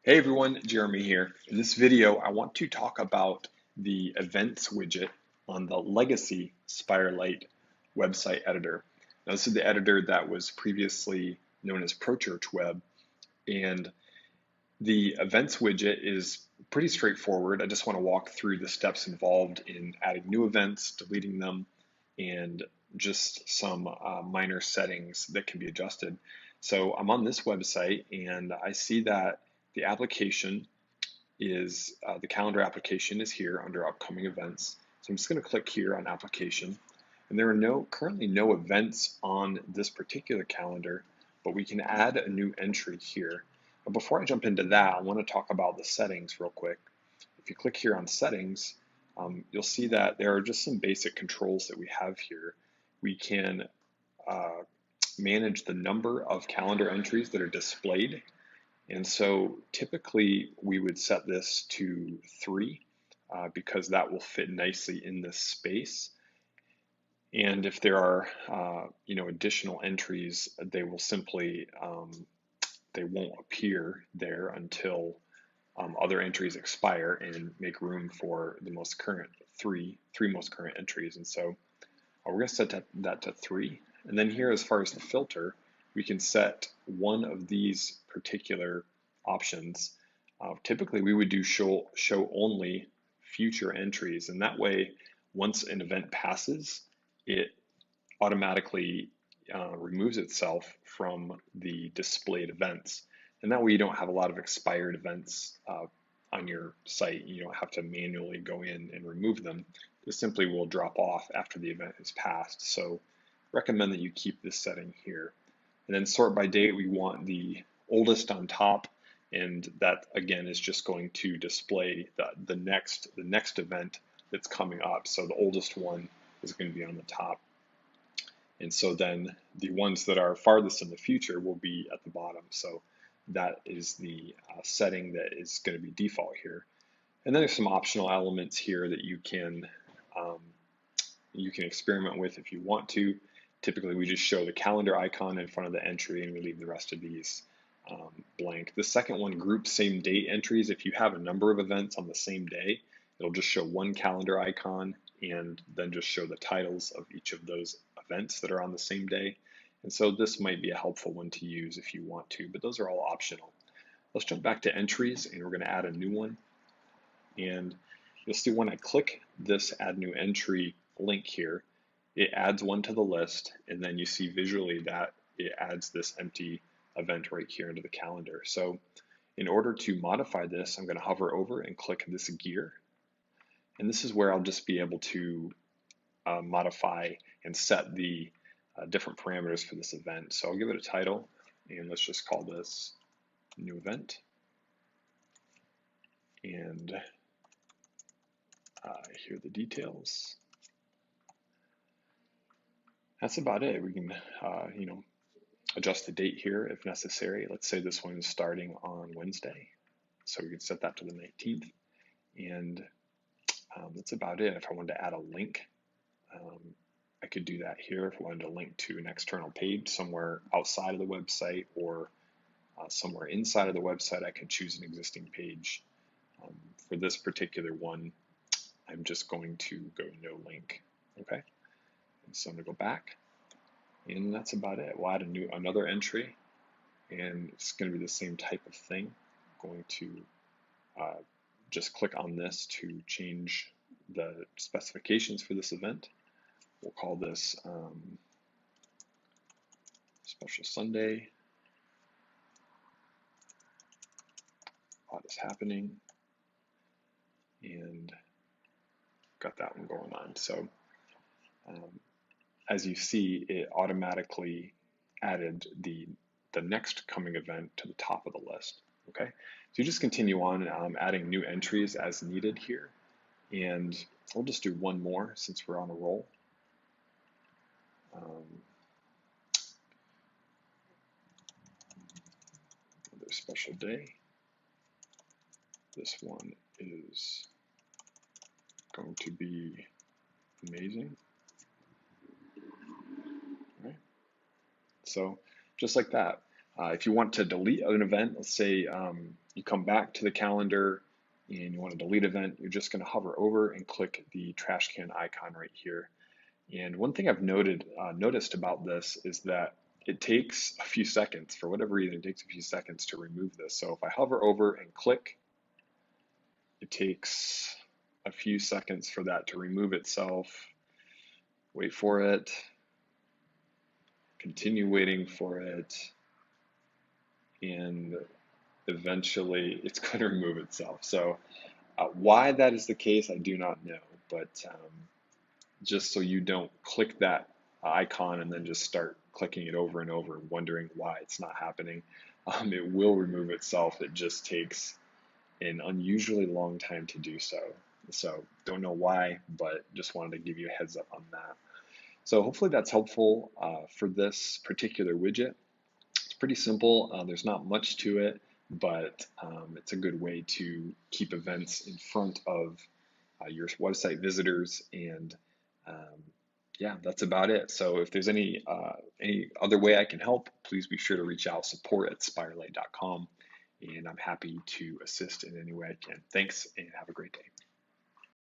Hey everyone, Jeremy here. In this video, I want to talk about the events widget on the Legacy Spirelight website editor. Now, this is the editor that was previously known as ProChurch Web, and the events widget is pretty straightforward. I just want to walk through the steps involved in adding new events, deleting them, and just some minor settings that can be adjusted. So I'm on this website and I see that the application is the calendar application is here under upcoming events. So I'm just going to click here on application, and there are currently no events on this particular calendar, but we can add a new entry here. But before I jump into that, I want to talk about the settings real quick. If you click here on settings, you'll see that there are just some basic controls that we have here. We can uh, manage the number of calendar entries that are displayed, and so typically we would set this to 3 because that will fit nicely in this space. And if there are additional entries, they will simply they won't appear there until other entries expire and make room for the most current three most current entries. And so we're going to set that to 3. And then here, as far as the filter, we can set one of these particular options. Typically, we would do show only future entries, and that way, once an event passes, it automatically removes itself from the displayed events. And that way, you don't have a lot of expired events on your site. You don't have to manually go in and remove them. This simply will drop off after the event has passed. So recommend that you keep this setting here. And then sort by date, we want the oldest on top, and that again is just going to display the next event that's coming up. So the oldest one is going to be on the top. And so then the ones that are farthest in the future will be at the bottom. So that is the setting that is going to be default here. And then there's some optional elements here that um, you can experiment with if you want to. Typically, we just show the calendar icon in front of the entry and we leave the rest of these blank. The second one, group same date entries. If you have a number of events on the same day, it'll just show one calendar icon and then just show the titles of each of those events that are on the same day. And so this might be a helpful one to use if you want to, but those are all optional. Let's jump back to entries and we're going to add a new one. And you'll see when I click this add new entry link here, it adds one to the list, and then you see visually that it adds this empty event right here into the calendar. So in order to modify this, I'm going to hover over and click this gear. And this is where I'll just be able to modify and set the different parameters for this event. So I'll give it a title, and let's just call this new event. And here are the details. That's about it. We can, adjust the date here if necessary. Let's say this one is starting on Wednesday, so we can set that to the 19th. And that's about it. If I wanted to add a link, I could do that here. If I wanted to link to an external page somewhere outside of the website or somewhere inside of the website, I could choose an existing page. For this particular one, I'm just going to go no link. Okay, and so I'm going to go back, and that's about it. We'll add another entry, and it's going to be the same type of thing. I'm going to just click on this to change the specifications for this event. We'll call this Special Sunday. A lot is happening, and got that one going on. So as you see, it automatically added the next coming event to the top of the list. Okay, so you just continue on adding new entries as needed here, and we'll just do one more since we're on a roll. Another special day. This one is going to be amazing. All right. So just like that. If you want to delete an event, let's say you come back to the calendar and you want to delete event, you're just going to hover over and click the trash can icon right here. And one thing I've noticed about this is that it takes a few seconds. For whatever reason, it takes a few seconds to remove this. So if I hover over and click, it takes a few seconds for that to remove itself. Wait for it. Continue waiting for it. And eventually it's going to remove itself. So why that is the case, I do not know. But just so you don't click that icon and then just start clicking it over and over and wondering why it's not happening. It will remove itself. It just takes an unusually long time to do so. So don't know why, but just wanted to give you a heads up on that. So hopefully that's helpful for this particular widget. It's pretty simple. There's not much to it, but it's a good way to keep events in front of your website visitors. And yeah, that's about it. So if there's any other way I can help, please be sure to reach out, support@spirelight.com, and I'm happy to assist in any way I can. Thanks, and have a great day.